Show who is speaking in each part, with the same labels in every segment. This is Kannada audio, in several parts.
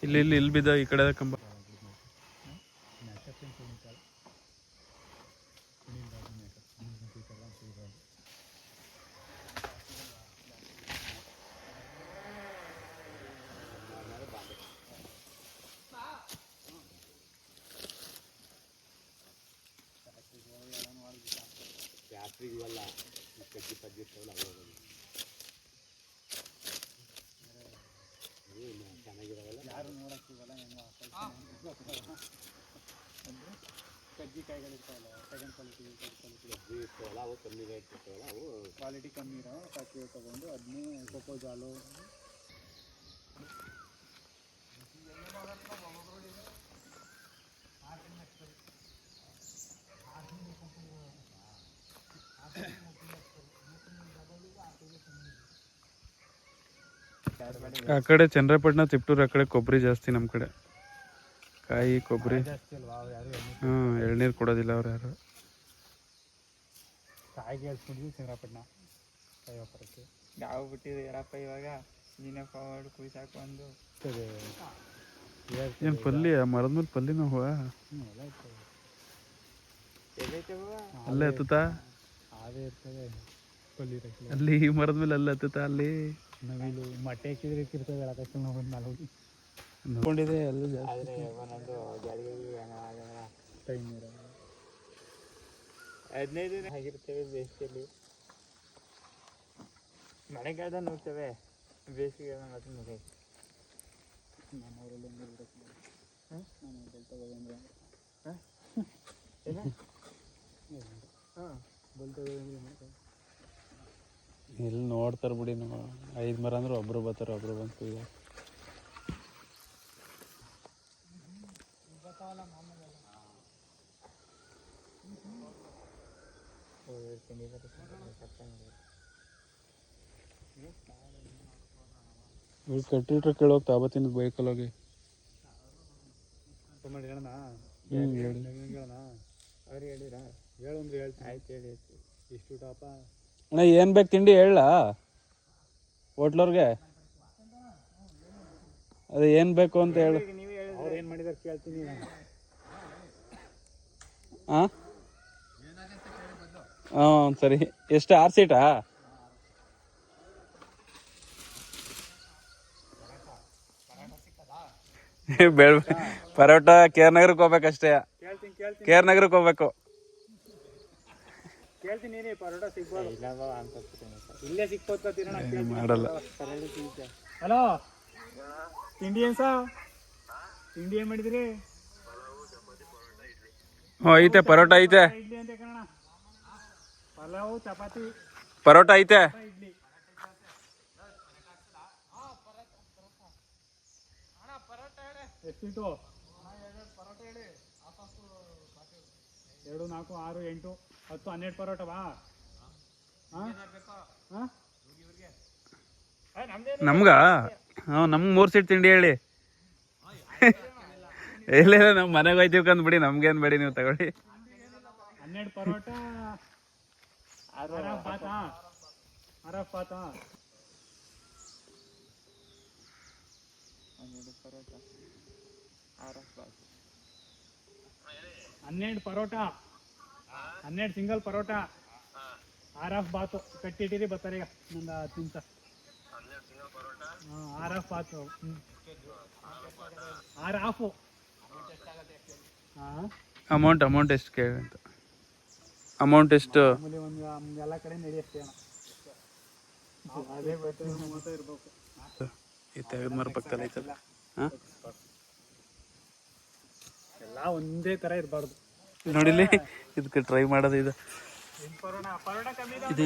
Speaker 1: ಇಲ್ಲಿ ಬಿದ್ದ ಈ ಕಡೆ ಕಂಬ.
Speaker 2: ಕಜ್ಜಿಕಾಯಿಗಳಿರ್ತಾವಲ್ಲ ಸೆಕೆಂಡ್ ಕ್ವಾಲಿಟಿ ಇರ್ತಾವಲ್ಲ ಅವು ಕಮ್ಮಿ ರೇಟ್ ಇರ್ತಾವಲ್ಲ ಅವು ಕ್ವಾಲಿಟಿ ಕಮ್ಮಿ ಇರೋ ಫ್ಯಾಕ್ಟ್ರಿ ತೊಗೊಂಡು ಅದನ್ನೇ ಕೊಕ್ಕೋ ಜಾಲು
Speaker 1: ಆ ಕಡೆ ಚನ್ನರಾಯಪಟ್ಟಣ ತಿಪ್ಟೂರು ಆ ಕಡೆ ಕೊಬ್ಬರಿ ಜಾಸ್ತಿ, ನಮ್ಮ ಕಡೆ ಕಾಯಿ ಕೊಬ್ಬರಿ ಎಳ್ನೀರು ಕೊಡೋದಿಲ್ಲ ಅವ್ರು ಯಾರು.
Speaker 2: ಕಾಯಿಗೆ ಹೇಳ್ಸ್ಕೊಂಡಿದ್ವಿ ಚನ್ನರಾಯಪಟ್ಟಣ ಕಾಯಿ ವ್ಯಾಪಾರಕ್ಕೆ
Speaker 3: ಯಾವ ಬಿಟ್ಟಿದೆ ಯಾರಪ್ಪ ಇವಾಗ ನೀನೇ ಫಾರ್ವರ್ಡ್ ಕುಯ್ ಸಾಕು ಒಂದು
Speaker 1: ಏನು ಪಲ್ಯ ಮರದ ಮೇಲೆ ಪಲ್ಯನೂ ಹೂವ ಅಲ್ಲೇ ಹತ್ತುತ್ತಾ
Speaker 2: ಅದೇ ಇರ್ತದೆ ಪಲ್ಯ
Speaker 1: ಅಲ್ಲಿ ಈ ಮರದ ಮೇಲೆ ಅಲ್ಲೇ ಹತ್ತುತ್ತಾ ಅಲ್ಲಿ
Speaker 2: ನವಿಲು ಮೊಟ್ಟೆ ಹಾಕಿದ್ರೆ ಇರ್ತದೆ ಎಳಕಷ್ಟು ನಾವು ಒಂದು ನಾಲ್ಕು
Speaker 1: ನೋಡಿದೆ ಎಲ್ಲ ಜಾಸ್ತಿ.
Speaker 3: ಆದರೆ ಒಂದೊಂದು ಜಾಡಿಗೆ
Speaker 2: ಟೈಮ್ ಇರೋದು
Speaker 3: 15 ದಿನ ಆಗಿರ್ತೇವೆ ಬೇಸಿಗೆಯಲ್ಲಿ. ಮಳೆಗಾಲದಲ್ಲಿ ನೋಡ್ತೇವೆ, ಬೇಸಿಗೆ ಮತ್ತೆ ಮುಗಿ
Speaker 2: ನಮ್ಮೂರಲ್ಲಿ
Speaker 1: ಇಲ್ಲಿ ನೋಡ್ತಾರೆ ಬಿಡಿ, ನಾವು 5 ಮರ ಅಂದ್ರೆ ಒಬ್ರು ಬರ್ತಾರೆ, ಒಬ್ರು ಬಂತು. ಇವ್ರು ಕಟ್ಟಿಟ್ರೆ ಕೇಳೋಗಿ ತಾಬತ್ತಿನ ಬೈಕಲ್ಲೋಗಿ
Speaker 2: ಹೇಳೋಣ ಹೇಳೋಣ
Speaker 3: ಅವ್ರು ಹೇಳಿರ
Speaker 2: ಹೇಳು ಅಂದ್ರೆ ಹೇಳ್ತೀನಿ.
Speaker 3: ಆಯ್ತು ಹೇಳಿ
Speaker 2: ಇಷ್ಟು ಟಾಪ
Speaker 1: ಅಣ್ಣ ಏನು ಬೇಕು ತಿಂಡಿ ಹೇಳ ಹೋಟ್ಲವ್ರಿಗೆ, ಅದೇ ಏನು ಬೇಕು ಅಂತ ಹೇಳು.
Speaker 2: ಅವ್ರು ಏನು ಮಾಡಿದಾರೆ ಕೇಳ್ತೀನಿ.
Speaker 1: ಹಾಂ ಹಾಂ ಸರಿ. ಎಷ್ಟು 6 ಸೀಟಾ? ಬೇಡ, ಪರೋಟ KR ನಗರಕ್ಕೆ ಹೋಗ್ಬೇಕಷ್ಟೇ. KR ನಗರಕ್ಕೆ ಹೋಗ್ಬೇಕು.
Speaker 2: ಕೇಳ್ತೀನಿ ನೀನು ಪರೋಟ ಸಿಗ್ಬೋದು ಇಲ್ಲೇ ಸಿಕ್ಕೋತೀರ
Speaker 1: ಮಾಡಲ್ಲ.
Speaker 2: ಹಲೋ ತಿಂಡಿ ಏನು ಸಾ ತಿಂಡಿ ಏನು ಮಾಡಿದಿರಿ?
Speaker 1: ಹ್ಞೂ ಐತೆ, ಪರೋಟ ಐತೆ,
Speaker 2: ಇಡ್ಲಿ ಅಂತ ಕಣ, ಪಲಾವು ಚಪಾತಿ
Speaker 1: ಪರೋಟ ಐತೆ.
Speaker 2: ಇಡ್ಲಿ ಎಷ್ಟಿಟ್ಟು? 2, 4, 6, 8, 10, 12 ಪರೋಟವಾ?
Speaker 1: ನಮ್ಗ ನಮ್ಗೆ 3 ಸೀಟ್ ತಿಂಡಿ ಹೇಳಿ. ಇಲ್ಲ ನಮ್ಮ ಮನೆಗೆ ಹೋಯ್ತೀವಿ ಕಂದ್ಬಿಡಿ, ನಮ್ಗೇನು ಬೇಡಿ, ನೀವು ತಗೊಳ್ಳಿ.
Speaker 2: 12 ಪರೋಟ ಅರಫ್ ಬಾತಾ
Speaker 3: 12 ಪರೋಟ
Speaker 2: 12 ಪರೋಟ 12 ಸಿಂಗಲ್ ಪರೋಟ ಆರಫ್ ಬಾತು ಕಟ್ಟಿಟ್ಟಿರಿ ಬರ್ತಾರೆ ಈಗ ನಂದು 10 ನಿಮಿಷ. ಆರಫ್ ಬಾತು 6 ಹಾಫು.
Speaker 1: ಅಮೌಂಟ್ ಎಷ್ಟು ಕೇಳಿ ಅಂತ? ಅಮೌಂಟ್ ಎಷ್ಟು?
Speaker 2: ಒಂದು ಎಲ್ಲ ಕಡೆ ನಡೆಯುತ್ತೆ ಅಣ್ಣ, ಅದೇ ಇರ್ಬೇಕು.
Speaker 1: ಈ ತೆಗೆದ ಮರ ಪಕ್ಕದಲ್ಲಿ ಐತಲ್ಲ, ಹಾಂ
Speaker 2: ಎಲ್ಲ ಒಂದೇ ಥರ ಇರಬಾರ್ದು.
Speaker 1: ನೋಡಿಲಿ, ಇದಕ್ಕೆ ಟ್ರೈ ಮಾಡೋದು ಇದು ಇದು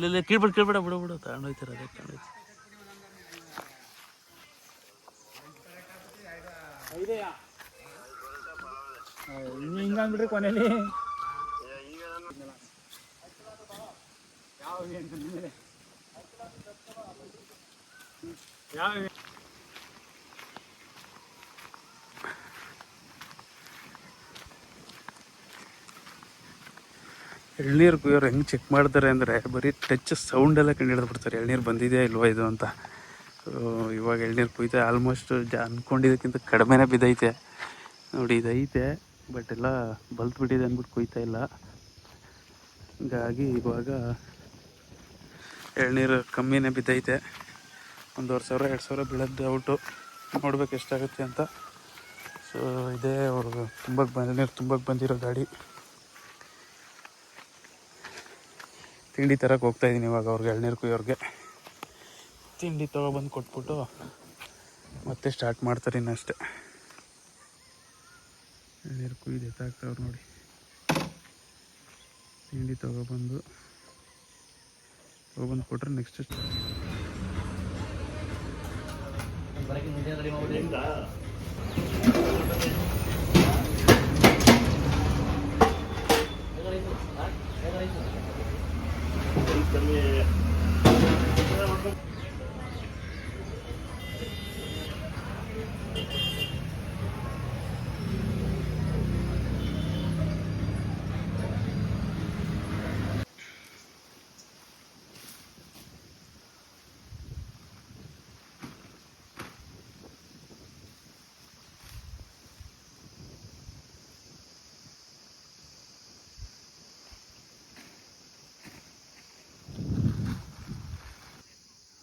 Speaker 1: ಇಲ್ಲ ಕೇಳ್ಬೇಡ ಬಿಡು ತಗೊಂಡೋಯ್ತಾರೆ, ಅದೇ ತಗೊಂಡೋಯ್ತು.
Speaker 2: ಹಿಂಗಂದ್ಬಿಟ್ರಿ ಕೊನೆಯಲ್ಲಿ ಯಾವ
Speaker 1: ಎಳ್ನೀರು ಕುಯ್ಯೋರು ಹೆಂಗೆ ಚೆಕ್ ಮಾಡ್ತಾರೆ ಅಂದರೆ ಬರೀ ಟಚ್ ಸೌಂಡೆಲ್ಲ ಕಂಡು ಹಿಡಿದು ಬಿಡ್ತಾರೆ ಎಳ್ನೀರು ಬಂದಿದೆಯಾ ಇಲ್ವಾ ಇದು ಅಂತ. ಇವಾಗ ಎಳ್ನೀರು ಕುಯ್ತಾ ಆಲ್ಮೋಸ್ಟ್ ಅಂದ್ಕೊಂಡಿದ್ದಕ್ಕಿಂತ ಕಡಿಮೆನೇ ಬಿದ್ದೈತೆ ನೋಡಿ. ಇದೈತೆ ಬಟ್ ಎಲ್ಲ ಬಲ್ತ್ ಬಿಟ್ಟಿದೆ ಅಂದ್ಬಿಟ್ಟು ಕುಯ್ತಾ ಇಲ್ಲ. ಹೀಗಾಗಿ ಇವಾಗ ಎಳ್ನೀರು ಕಮ್ಮಿನೇ ಬಿದ್ದೈತೆ. 1,500 2,000 ಬೀಳೋದು ಔಟು. ನೋಡ್ಬೇಕು ಎಷ್ಟಾಗುತ್ತೆ ಅಂತ. ಸೊ ಇದೇ ಅವ್ರಿಗೆ ಎಳ್ನೀರು ತುಂಬಕ್ಕೆ ಬಂದಿರೋ ಗಾಡಿ. ತಿಂಡಿ ತರಕ್ಕೆ ಹೋಗ್ತಾಯಿದ್ದೀನಿ ಇವಾಗ ಅವ್ರಿಗೆ, ಎಳ್ನೀರು ಕುಯ್ಯೋರಿಗೆ. ತಿಂಡಿ ತೊಗೊಬಂದು ಕೊಟ್ಬಿಟ್ಟು ಮತ್ತೆ ಸ್ಟಾರ್ಟ್ ಮಾಡ್ತಾರೆ ಇನ್ನಷ್ಟೇ. ಎಳ್ನೀರು ಕುಯ್ದು ಎತ್ತಾಕ್ತವ್ರು ನೋಡಿ. ತಿಂಡಿ ತೊಗೊಬಂದು ಕೊಟ್ಟರೆ ನೆಕ್ಸ್ಟ್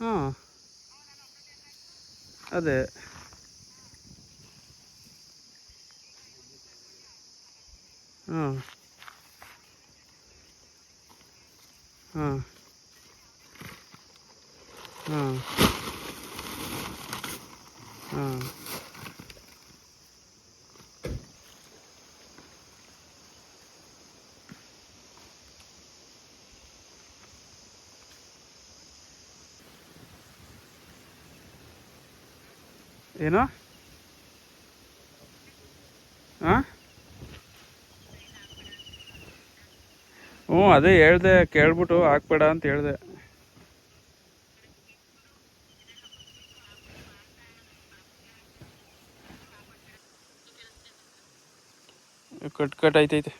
Speaker 1: ಹಾಂ ಅದೇ ಹಾಂ ಹಾಂ ಹಾಂ ಹಾಂ ಏನೋ ಹಾಂ ಹ್ಞೂ ಅದೇ ಹೇಳ್ದೆ, ಕೇಳ್ಬಿಟ್ಟು ಹಾಕ್ಬೇಡ ಅಂತ ಹೇಳ್ದೆ. ಕಟ್ ಆಯ್ತೈತೆ.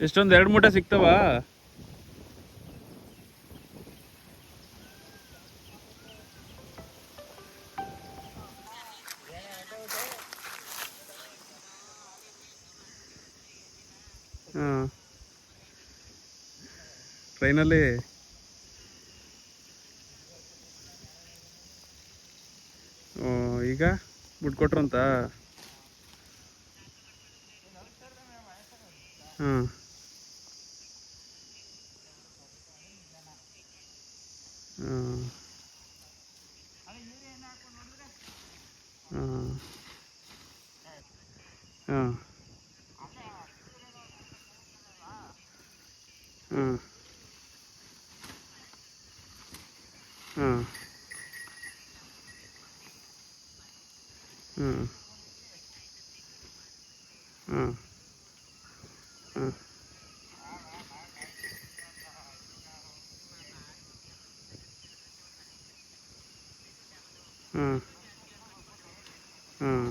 Speaker 1: ಎಷ್ಟೊಂದು 2 ಮೂಟೆ ಸಿಗ್ತವಾ? ಹಾಂ ಟ್ರೈನಲ್ಲಿ ಈಗ ಬಿಟ್ಕೊಟ್ರಂತ. ಹಾಂ ಹಾಂ ಹಾಂ ಹಾಂ ಹಾಂ ಹಾಂ ಹಾಂ ಹಾಂ ಹಾಂ ಹಾಂ ಹಾಂ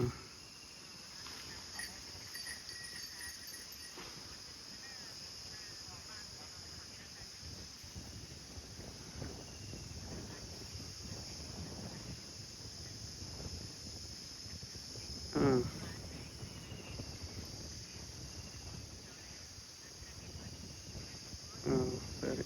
Speaker 1: ಹಾಂ ಹಾಂ ಸರಿ.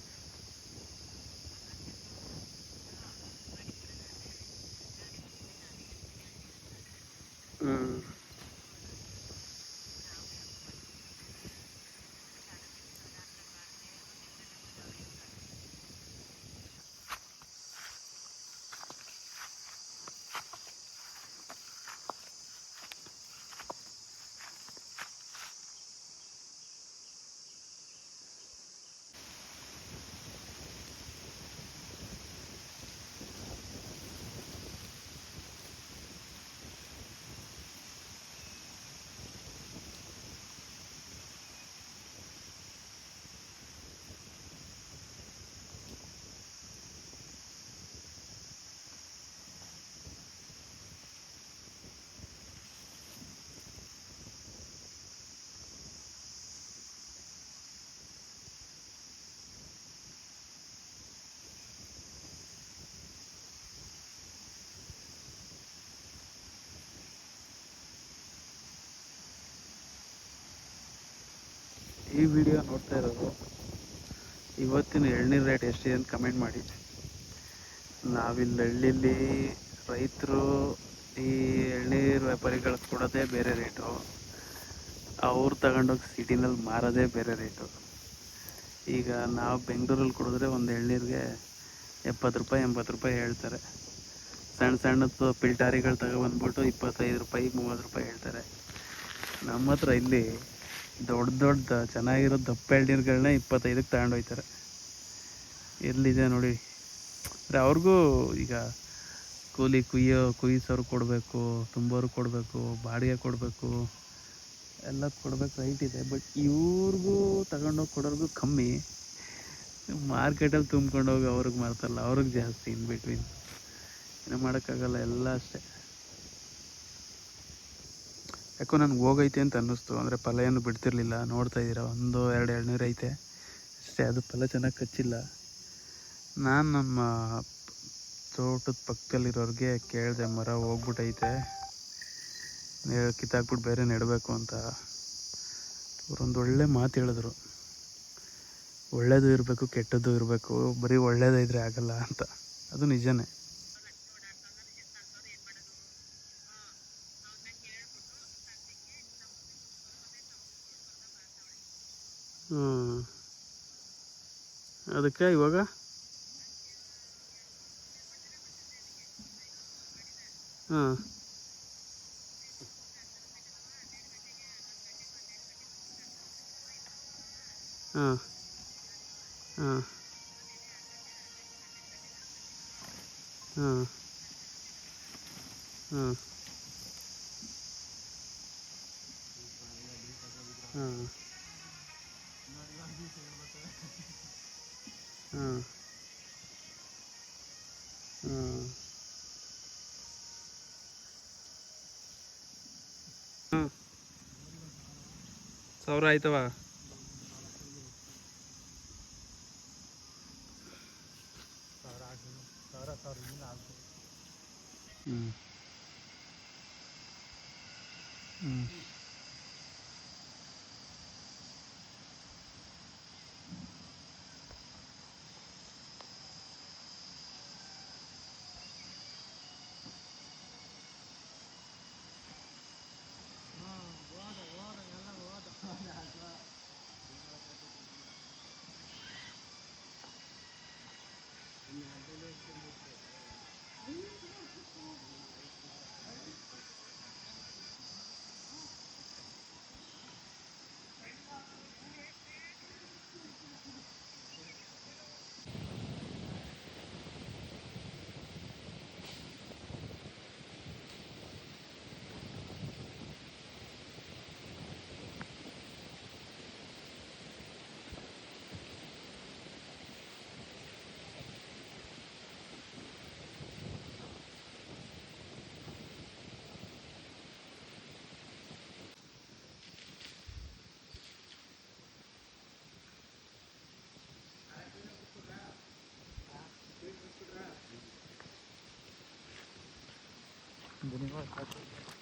Speaker 1: ಈ ವಿಡಿಯೋ ನೋಡ್ತಾ ಇರೋದು ಇವತ್ತಿನ ಎಳ್ನೀರು ರೇಟ್ ಎಷ್ಟಿದೆ ಅಂತ ಕಮೆಂಟ್ ಮಾಡಿ. ನಾವಿಲ್ಲಿ ಹಳ್ಳಿಲಿ ರೈತರು ಈ ಎಳ್ನೀರು ವ್ಯಾಪಾರಿಗಳಿಗೆ ಕೊಡೋದೇ ಬೇರೆ ರೇಟು, ಅವ್ರು ತಗೊಂಡೋಗಿ ಸಿಟಿನಲ್ಲಿ ಮಾರೋದೇ ಬೇರೆ ರೇಟು. ಈಗ ನಾವು ಬೆಂಗಳೂರಲ್ಲಿ ಕೊಡಿದ್ರೆ ಒಂದು ಎಳ್ನೀರಿಗೆ 70 ರೂಪಾಯಿ 80 ರೂಪಾಯಿ ಹೇಳ್ತಾರೆ. ಸಣ್ಣ ಸಣ್ಣದು ಪಿಲ್ಟಾರಿಗಳು ತಗೊಬಂದ್ಬಿಟ್ಟು 25 ರೂಪಾಯಿ 30 ರೂಪಾಯಿ ಹೇಳ್ತಾರೆ. ನಮ್ಮ ಹತ್ರ ಇಲ್ಲಿ ದೊಡ್ಡ ದೊಡ್ಡ ಚೆನ್ನಾಗಿರೋ ದಪ್ಪ ಎಳ್ನೀರುಗಳನ್ನ 25ಕ್ಕೆ ತಗೊಂಡೋಗ್ತಾರೆ. ಎಲ್ಲಿದೆ ನೋಡಿ. ಅಂದರೆ ಅವ್ರಿಗೂ ಈಗ ಕೂಲಿ ಕುಯ್ಸೋರು ಕೊಡಬೇಕು, ತುಂಬೋರು ಕೊಡಬೇಕು, ಬಾಡಿಗೆ ಕೊಡಬೇಕು, ಎಲ್ಲ ಕೊಡ್ಬೇಕು, ರೈಟ್ ಇದೆ. ಬಟ್ ಇವ್ರಿಗೂ ತಗೊಂಡೋಗಿ ಕೊಡೋರ್ಗೂ ಕಮ್ಮಿ, ಮಾರ್ಕೆಟಲ್ಲಿ ತುಂಬ್ಕೊಂಡೋಗಿ ಅವ್ರಿಗೆ ಮಾರ್ತಾರಲ್ಲ ಅವ್ರಿಗೆ ಜಾಸ್ತಿ. ಇನ್ ಬಿಟ್ವೀನ್ ಏನೂ ಮಾಡೋಕ್ಕಾಗಲ್ಲ, ಎಲ್ಲ ಅಷ್ಟೇ. ಯಾಕೋ ನನಗೆ ಹೋಗೈತೆ ಅಂತ ಅನ್ನಿಸ್ತು. ಅಂದರೆ ಫಲ ಏನು ಬಿಡ್ತಿರ್ಲಿಲ್ಲ. ನೋಡ್ತಾ ಇದ್ದೀರಾ, 1-2 ಎಳ್ನೀರು ಐತೆ ಅಷ್ಟೇ, ಅದು ಫಲ ಚೆನ್ನಾಗಿ ಕಚ್ಚಿಲ್ಲ. ನಾನು ನಮ್ಮ ತೋಟದ ಪಕ್ಕದಲ್ಲಿರೋರಿಗೆ ಕೇಳಿದೆ, ಮರ ಹೋಗ್ಬಿಟ್ಟೈತೆ, ಕಿತ್ತಾಕ್ಬಿಟ್ಟು ಬೇರೆ ನೆಡಬೇಕು ಅಂತ. ಅವರೊಂದು ಒಳ್ಳೆ ಮಾತು ಹೇಳಿದ್ರು, ಒಳ್ಳೇದು ಇರಬೇಕು ಕೆಟ್ಟದ್ದು ಇರಬೇಕು, ಬರೀ ಒಳ್ಳೇದಿದ್ರೆ ಆಗಲ್ಲ ಅಂತ. ಅದು ನಿಜನೇ. ಅದಕ್ಕೆ ಇವಾಗ ಹಾಂ ಹಾಂ ಹಾಂ ಹಾಂ ಹಾಂ ಹಾಂ ಹಾಂ ಹಾಂ ಹಾಂ 1000 ಆಯ್ತವ. ಹ್ಞೂ ಹ್ಞೂ
Speaker 2: ಧನ್ಯವಾದ.